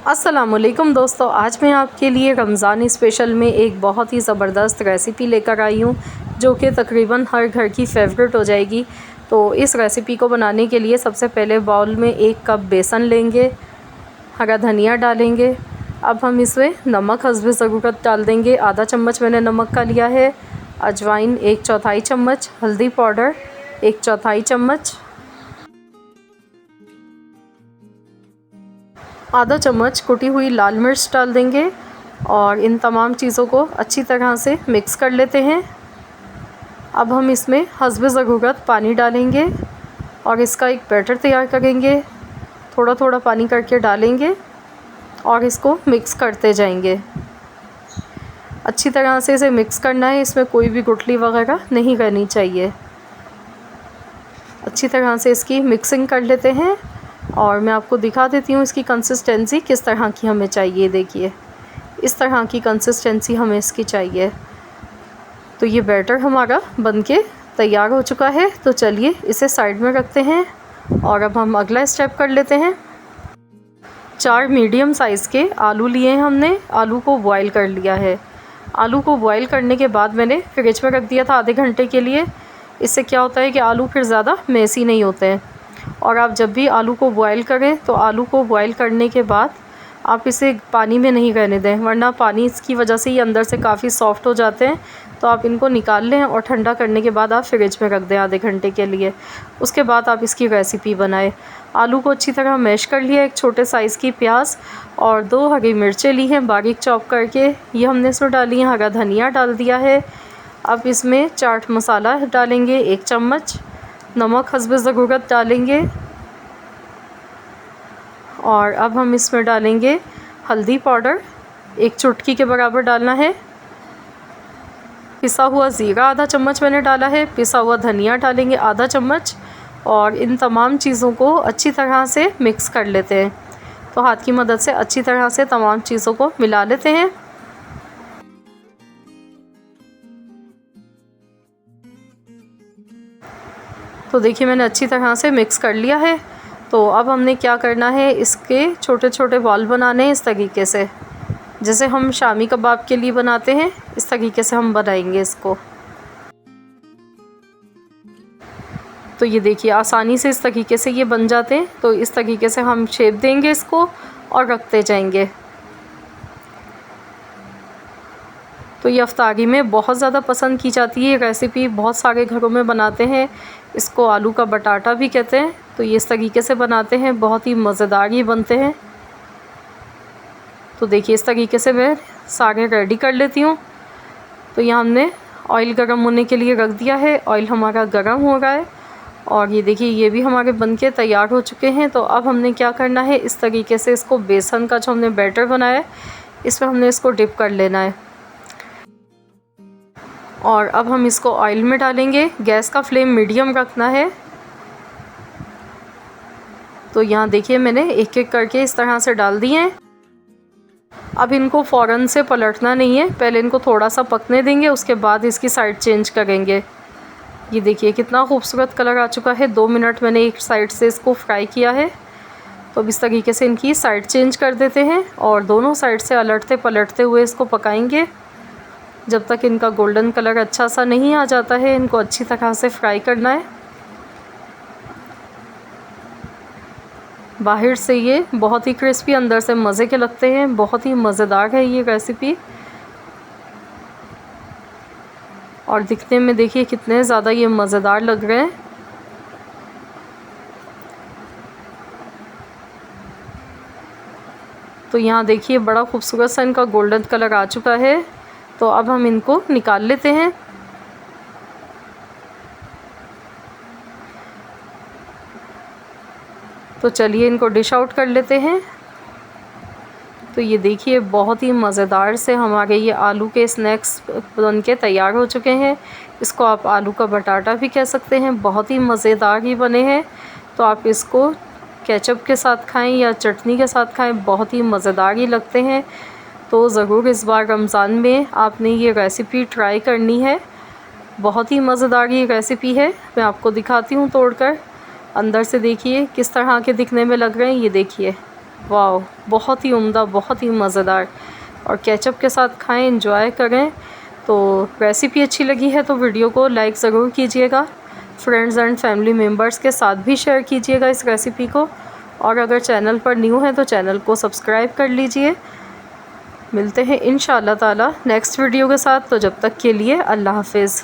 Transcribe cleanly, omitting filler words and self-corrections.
अस्सलामुअलैकुम दोस्तों, आज मैं आपके लिए रमज़ान स्पेशल में एक बहुत ही ज़बरदस्त रेसिपी लेकर आई हूँ जो कि तकरीबन हर घर की फेवरेट हो जाएगी। तो इस रेसिपी को बनाने के लिए सबसे पहले बाउल में 1 कप बेसन लेंगे, हरा धनिया डालेंगे। अब हम इसमें नमक हस्बे ज़रूरत डाल देंगे। आधा चम्मच मैंने नमक का लिया है। अजवाइन 1/4 चम्मच, हल्दी पाउडर 1/4 चम्मच, आधा चम्मच कुटी हुई लाल मिर्च डाल देंगे और इन तमाम चीज़ों को अच्छी तरह से मिक्स कर लेते हैं। अब हम इसमें हस्बे ज़रूरत पानी डालेंगे और इसका एक बैटर तैयार करेंगे। थोड़ा थोड़ा पानी करके डालेंगे और इसको मिक्स करते जाएंगे। अच्छी तरह से इसे मिक्स करना है, इसमें कोई भी गुठली वगैरह नहीं करनी चाहिए। अच्छी तरह से इसकी मिक्सिंग कर लेते हैं और मैं आपको दिखा देती हूँ इसकी कंसिस्टेंसी किस तरह की हमें चाहिए। देखिए, इस तरह की कंसिस्टेंसी हमें इसकी चाहिए। तो ये बैटर हमारा बनके तैयार हो चुका है। तो चलिए इसे साइड में रखते हैं और अब हम अगला स्टेप कर लेते हैं। 4 मीडियम साइज़ के आलू लिए हैं हमने। आलू को बॉईल कर लिया है। आलू को बॉईल करने के बाद मैंने फ्रिज में रख दिया था आधे घंटे के लिए। इससे क्या होता है कि आलू फिर ज़्यादा मेसी नहीं होते हैं। और आप जब भी आलू को बॉईल करें तो आलू को बॉईल करने के बाद आप इसे पानी में नहीं रहने दें, वरना पानी इसकी वजह से ही अंदर से काफ़ी सॉफ्ट हो जाते हैं। तो आप इनको निकाल लें और ठंडा करने के बाद आप फ्रिज में रख दें आधे घंटे के लिए। उसके बाद आप इसकी रेसिपी बनाएं। आलू को अच्छी तरह मैश कर लिया। एक छोटे साइज़ की प्याज और 2 हरी मिर्चें ली हैं बारीक चॉप करके, ये हमने इसमें डाली हैं। हरा धनिया डाल दिया है। अब इसमें चाट मसाला डालेंगे 1 चम्मच, नमक हस्बे ज़रूरत डालेंगे और अब हम इसमें डालेंगे हल्दी पाउडर 1 चुटकी के बराबर डालना है। पिसा हुआ ज़ीरा आधा चम्मच मैंने डाला है। पिसा हुआ धनिया डालेंगे आधा चम्मच और इन तमाम चीज़ों को अच्छी तरह से मिक्स कर लेते हैं। तो हाथ की मदद से अच्छी तरह से तमाम चीज़ों को मिला लेते हैं। तो देखिए मैंने अच्छी तरह से मिक्स कर लिया है। तो अब हमने क्या करना है, इसके छोटे छोटे बॉल बनाने हैं इस तरीके से, जैसे हम शामी कबाब के लिए बनाते हैं। इस तरीके से हम बनाएंगे इसको। तो ये देखिए आसानी से इस तरीके से ये बन जाते हैं। तो इस तरीके से हम शेप देंगे इसको और रखते जाएंगे। तो ये इफ्तारी में बहुत ज़्यादा पसंद की जाती है। ये रेसिपी बहुत सारे घरों में बनाते हैं। इसको आलू का बटाटा भी कहते हैं। तो ये इस तरीके से बनाते हैं, बहुत ही मज़ेदार ये बनते हैं। तो देखिए इस तरीके से मैं सारे रेडी कर लेती हूँ। तो यहाँ हमने ऑयल गरम होने के लिए रख दिया है। ऑयल हमारा गरम हो रहा है और ये देखिए ये भी हमारे बनके तैयार हो चुके हैं। तो अब हमने क्या करना है, इस तरीके से इसको बेसन का जो हमने बैटर बनाया है इसमें हमने इसको डिप कर लेना है और अब हम इसको ऑयल में डालेंगे। गैस का फ्लेम मीडियम रखना है। तो यहाँ देखिए मैंने एक एक करके इस तरह से डाल दिए हैं। अब इनको फ़ौरन से पलटना नहीं है, पहले इनको थोड़ा सा पकने देंगे, उसके बाद इसकी साइड चेंज करेंगे। ये देखिए कितना खूबसूरत कलर आ चुका है। 2 मिनट मैंने एक साइड से इसको फ्राई किया है। तो अब इस तरीके से इनकी साइड चेंज कर देते हैं और दोनों साइड से अलटते पलटते हुए इसको पकाएंगे जब तक इनका गोल्डन कलर अच्छा सा नहीं आ जाता है। इनको अच्छी तरह से फ्राई करना है। बाहर से ये बहुत ही क्रिस्पी, अंदर से मज़े के लगते हैं। बहुत ही मज़ेदार है ये रेसिपी और दिखने में देखिए कितने ज़्यादा ये मज़ेदार लग रहे हैं। तो यहाँ देखिए बड़ा खूबसूरत सा इनका गोल्डन कलर आ चुका है। तो अब हम इनको निकाल लेते हैं। तो चलिए इनको डिश आउट कर लेते हैं। तो ये देखिए बहुत ही मज़ेदार से हमारे ये आलू के स्नैक्स बन के तैयार हो चुके हैं। इसको आप आलू का बटाटा भी कह सकते हैं। बहुत ही मज़ेदार ही बने हैं। तो आप इसको केचप के साथ खाएं या चटनी के साथ खाएं, बहुत ही मज़ेदार ही लगते हैं। तो ज़रूर इस बार रमज़ान में आपने ये रेसिपी ट्राई करनी है। बहुत ही मज़ेदार ये रेसिपी है। मैं आपको दिखाती हूँ तोड़कर। अंदर से देखिए किस तरह के दिखने में लग रहे हैं। ये देखिए वाह, बहुत ही उम्दा, बहुत ही मज़ेदार। और केचप के साथ खाएं, एंजॉय करें। तो रेसिपी अच्छी लगी है तो वीडियो को लाइक ज़रूर कीजिएगा, फ्रेंड्स एंड फैमिली मेम्बर्स के साथ भी शेयर कीजिएगा इस रेसिपी को। और अगर चैनल पर न्यू है तो चैनल को सब्सक्राइब कर लीजिए। मिलते हैं इंशाअल्लाह ताला नेक्स्ट वीडियो के साथ, तो जब तक के लिए अल्लाह हाफ़िज़।